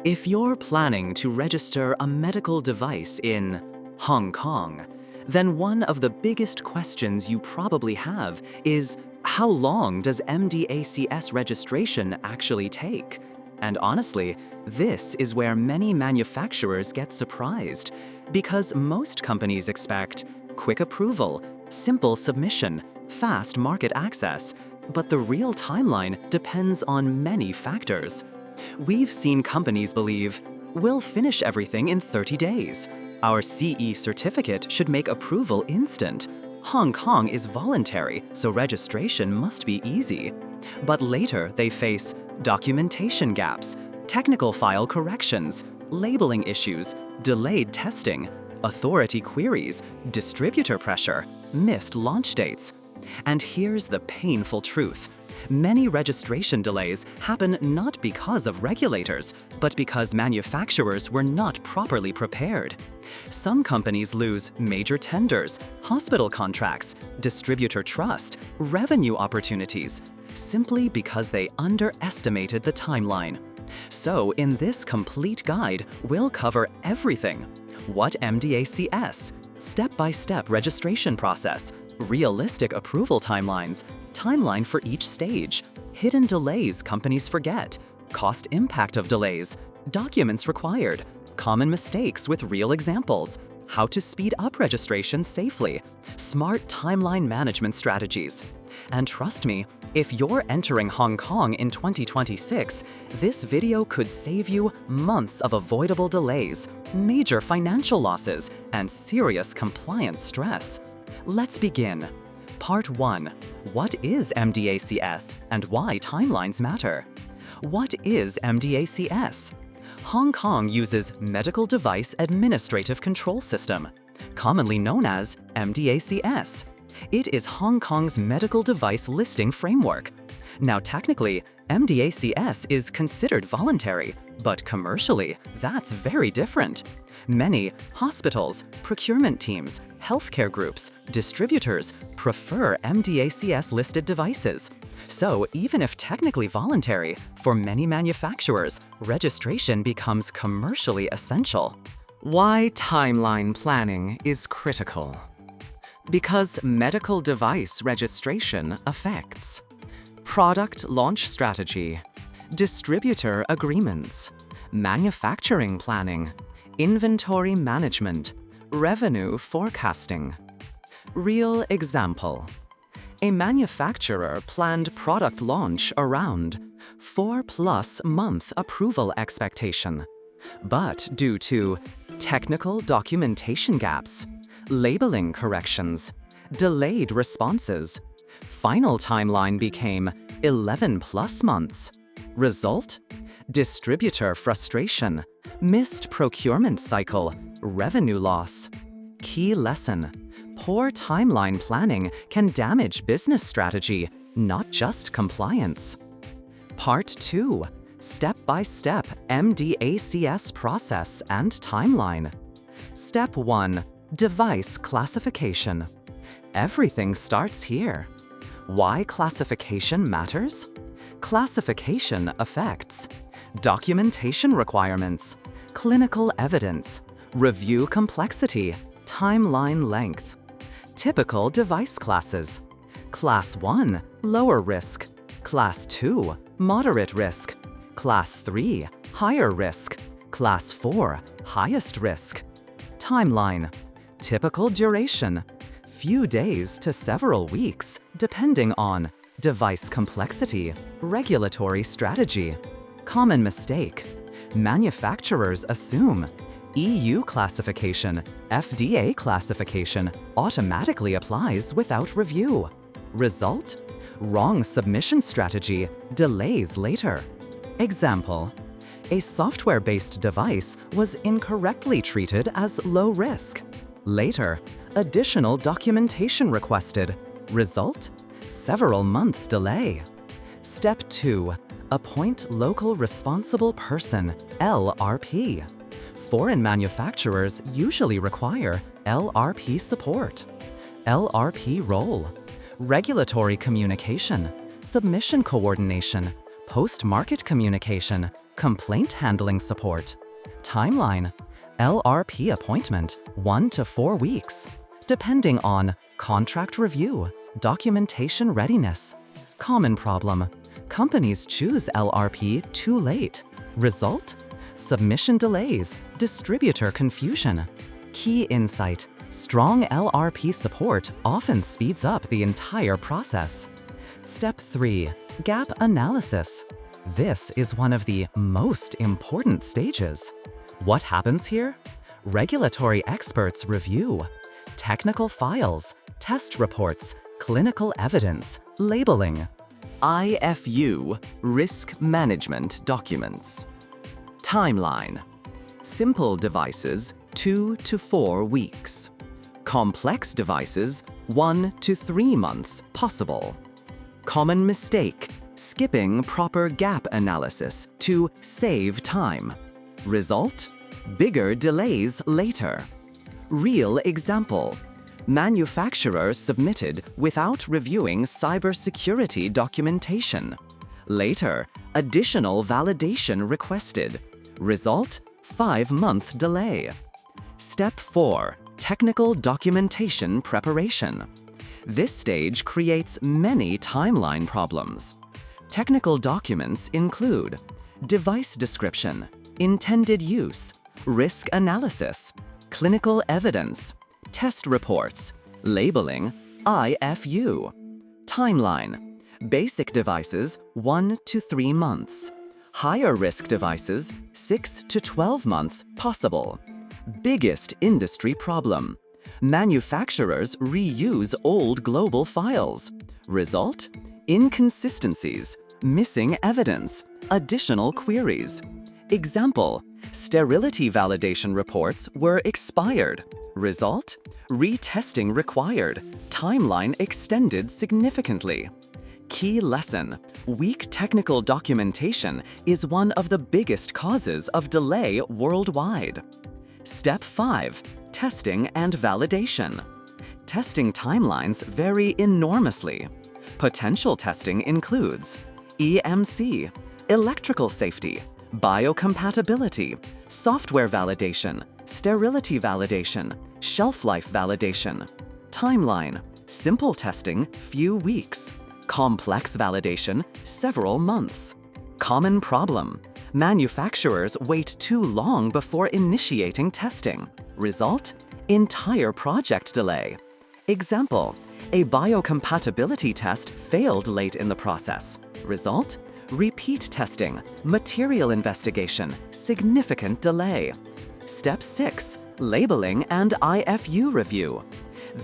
If you're planning to register a medical device in Hong Kong, then one of the biggest questions you probably have is, how long does MDACS registration actually take? And honestly, this is where many manufacturers get surprised, because most companies expect quick approval, simple submission, fast market access, but the real timeline depends on many factors. We've seen companies believe, we'll finish everything in 30 days. Our CE certificate should make approval instant. Hong Kong is voluntary, so registration must be easy. But later they face documentation gaps, technical file corrections, labeling issues, delayed testing, authority queries, distributor pressure, missed launch dates. And here's the painful truth. Many registration delays happen not because of regulators, but because manufacturers were not properly prepared. Some companies lose major tenders, hospital contracts, distributor trust, revenue opportunities, simply because they underestimated the timeline. So in this complete guide, we'll cover everything. What MDACS, step-by-step registration process, realistic approval timelines, timeline for each stage, hidden delays companies forget, cost impact of delays, documents required, common mistakes with real examples, how to speed up registration safely, smart timeline management strategies. And trust me, if you're entering Hong Kong in 2026, this video could save you months of avoidable delays, major financial losses, and serious compliance stress. Let's begin. Part 1. What is MDACS and why timelines matter? What is MDACS? Hong Kong uses Medical Device Administrative Control System, commonly known as MDACS. It is Hong Kong's medical device listing framework. Now technically, MDACS is considered voluntary, but commercially, that's very different. Many hospitals, procurement teams, healthcare groups, distributors prefer MDACS-listed devices. So even if technically voluntary, for many manufacturers, registration becomes commercially essential. Why timeline planning is critical? Because medical device registration affects product launch strategy, distributor agreements, manufacturing planning, inventory management, revenue forecasting. Real example. A manufacturer planned product launch around 4+ month approval expectation, but due to technical documentation gaps, labeling corrections, delayed responses, final timeline became 11+ months. Result? Distributor frustration, missed procurement cycle, revenue loss. Key lesson: poor timeline planning can damage business strategy, not just compliance. Part 2. Step-by-step MDACS process and timeline. Step 1. Device classification. Everything starts here. Why classification matters? Classification affects documentation requirements, clinical evidence, review complexity, timeline length. Typical device classes: Class 1, lower risk; Class 2, moderate risk; Class 3, higher risk; Class 4, highest risk. Timeline: typical duration: few days to several weeks, depending on device complexity, regulatory strategy. Common mistake: manufacturers assume EU classification, FDA classification automatically applies without review. Result? Wrong submission strategy, delays later. Example: a software-based device was incorrectly treated as low risk. Later, additional documentation requested. Result? Several months delay. Step 2. Appoint local responsible person, LRP. Foreign manufacturers usually require LRP support. LRP role: regulatory communication, submission coordination, post-market communication, complaint handling support. Timeline: LRP appointment 1 to 4 weeks, depending on contract review, documentation readiness. Common problem: companies choose LRP too late. Result: submission delays, distributor confusion. Key insight: strong LRP support often speeds up the entire process. Step 3. Gap analysis. This is one of the most important stages. What happens here? Regulatory experts review technical files, test reports, clinical evidence, labeling. IFU, risk management documents. Timeline: simple devices 2 to 4 weeks. Complex devices 1 to 3 months possible. Common mistake: skipping proper gap analysis to save time. Result: bigger delays later. Real example: manufacturer submitted without reviewing cybersecurity documentation. Later, additional validation requested. Result: 5-month delay. Step 4. Technical documentation preparation. This stage creates many timeline problems. Technical documents include device description, intended use, risk analysis, clinical evidence, test reports, labeling, IFU. Timeline: basic devices 1 to 3 months. Higher risk devices 6 to 12 months possible. Biggest industry problem: manufacturers reuse old global files. Result: inconsistencies, missing evidence, additional queries. Example: sterility validation reports were expired. Result: retesting required, timeline extended significantly. Key lesson: weak technical documentation is one of the biggest causes of delay worldwide. Step 5. Testing and validation. Testing timelines vary enormously. Potential testing includes EMC, electrical safety, biocompatibility, software validation, sterility validation, shelf life validation. Timeline: simple testing, few weeks. Complex validation, several months. Common problem: manufacturers wait too long before initiating testing. Result: entire project delay. Example: a biocompatibility test failed late in the process. Result: repeat testing, material investigation, significant delay. Step 6. Labeling and IFU review.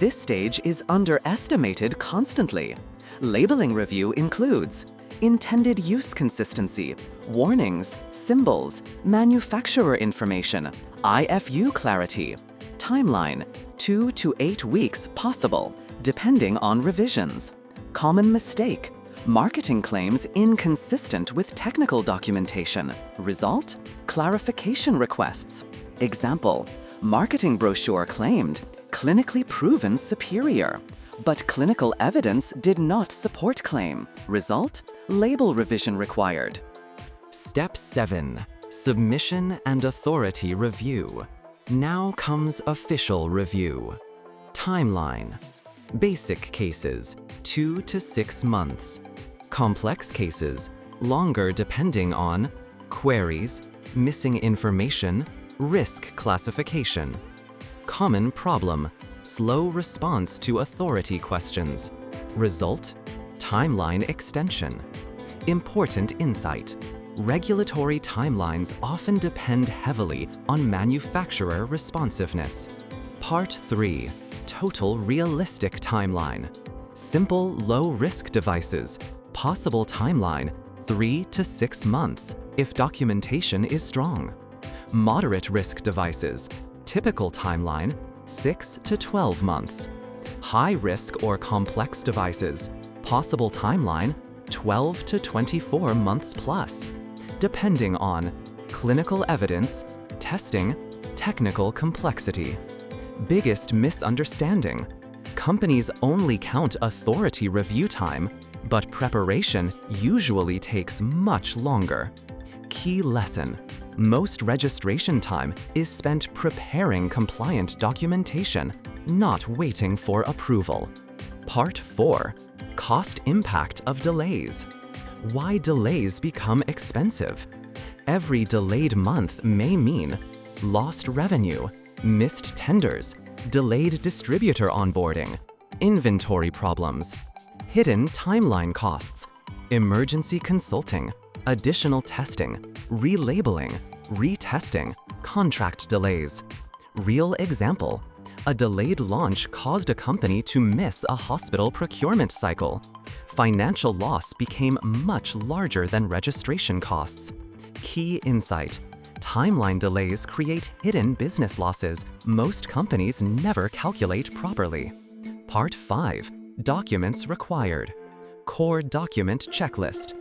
This stage is underestimated constantly. Labeling review includes intended use consistency, warnings, symbols, manufacturer information, IFU clarity. Timeline: 2 to 8 weeks possible, depending on revisions. Common mistake: marketing claims inconsistent with technical documentation. Result: clarification requests. Example: marketing brochure claimed clinically proven superior, but clinical evidence did not support claim. Result: label revision required. Step 7. Submission and authority review. Now comes official review. Timeline: basic cases 2 to 6 months. Complex cases longer depending on queries, missing information, risk classification. Common problem: slow response to authority questions. Result: timeline extension. Important insight: regulatory timelines often depend heavily on manufacturer responsiveness. Part 3. Total realistic timeline. Simple, low-risk devices. Possible timeline: 3 to 6 months if documentation is strong. Moderate risk devices. Typical timeline: 6 to 12 months. High-risk or complex devices. Possible timeline: 12 to 24 months plus, depending on clinical evidence, testing, technical complexity. Biggest misunderstanding: companies only count authority review time, but preparation usually takes much longer. Key lesson: most registration time is spent preparing compliant documentation, not waiting for approval. Part 4. Cost impact of delays. Why delays become expensive? Every delayed month may mean lost revenue, missed tenders, delayed distributor onboarding, inventory problems, hidden timeline costs, emergency consulting, additional testing, relabeling, retesting, contract delays. Real example: a delayed launch caused a company to miss a hospital procurement cycle. Financial loss became much larger than registration costs. Key insight: timeline delays create hidden business losses most companies never calculate properly. Part 5. Documents required. Core document checklist.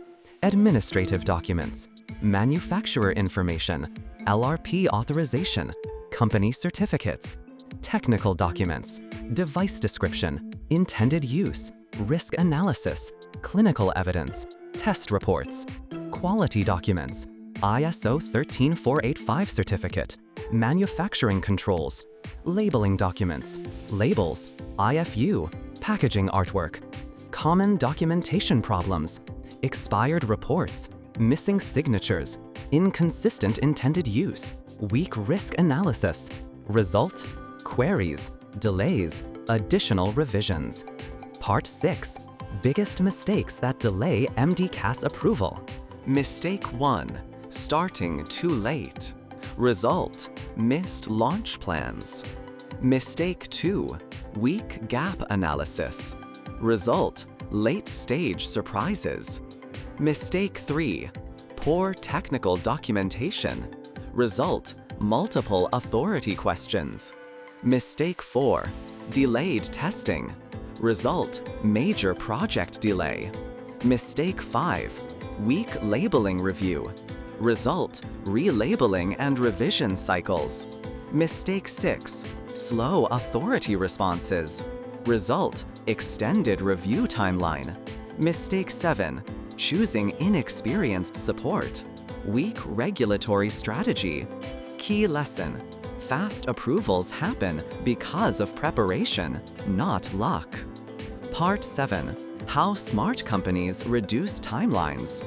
Administrative documents. Manufacturer information. LRP authorization. Company certificates. Technical documents. Device description. Intended use. Risk analysis. Clinical evidence. Test reports. Quality documents. ISO 13485 certificate. Manufacturing controls. Labeling documents. Labels. IFU. Packaging artwork. Common documentation problems. Expired reports. Missing signatures. Inconsistent intended use. Weak risk analysis. Result: queries, delays, additional revisions. Part 6. Biggest mistakes that delay MDACS approval. Mistake 1. Starting too late. Result: missed launch plans. Mistake 2. Weak gap analysis. Result: late-stage surprises. Mistake 3. Poor technical documentation. Result: multiple authority questions. Mistake 4. Delayed testing. Result: major project delay. Mistake 5. Weak labeling review. Result: relabeling and revision cycles. Mistake 6. Slow authority responses. Result: extended review timeline. Mistake 7. Choosing inexperienced support. Weak regulatory strategy. Key lesson: fast approvals happen because of preparation, not luck. Part 7. How smart companies reduce timelines.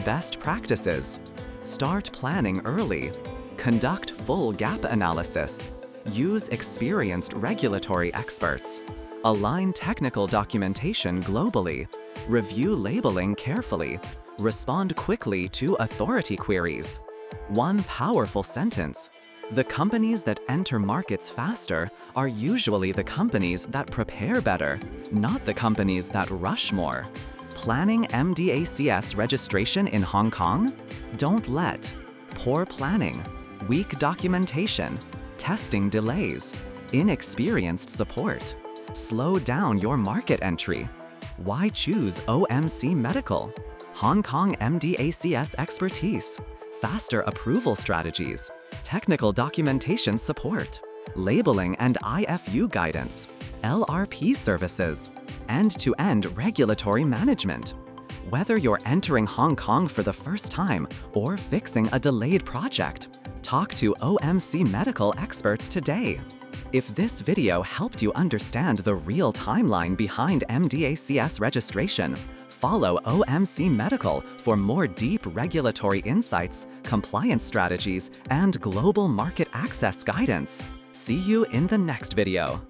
Best practices: start planning early. Conduct full gap analysis. Use experienced regulatory experts. Align technical documentation globally. Review labeling carefully. Respond quickly to authority queries. One powerful sentence: the companies that enter markets faster are usually the companies that prepare better, not the companies that rush more. Planning MDACS registration in Hong Kong? Don't let poor planning, weak documentation, testing delays, inexperienced support slow down your market entry. Why choose OMC Medical? Hong Kong MDACS expertise, faster approval strategies, technical documentation support, labeling and IFU guidance, LRP services, end-to-end regulatory management. Whether you're entering Hong Kong for the first time or fixing a delayed project, talk to OMC Medical experts today. If this video helped you understand the real timeline behind MDACS registration, follow OMC Medical for more deep regulatory insights, compliance strategies, and global market access guidance. See you in the next video.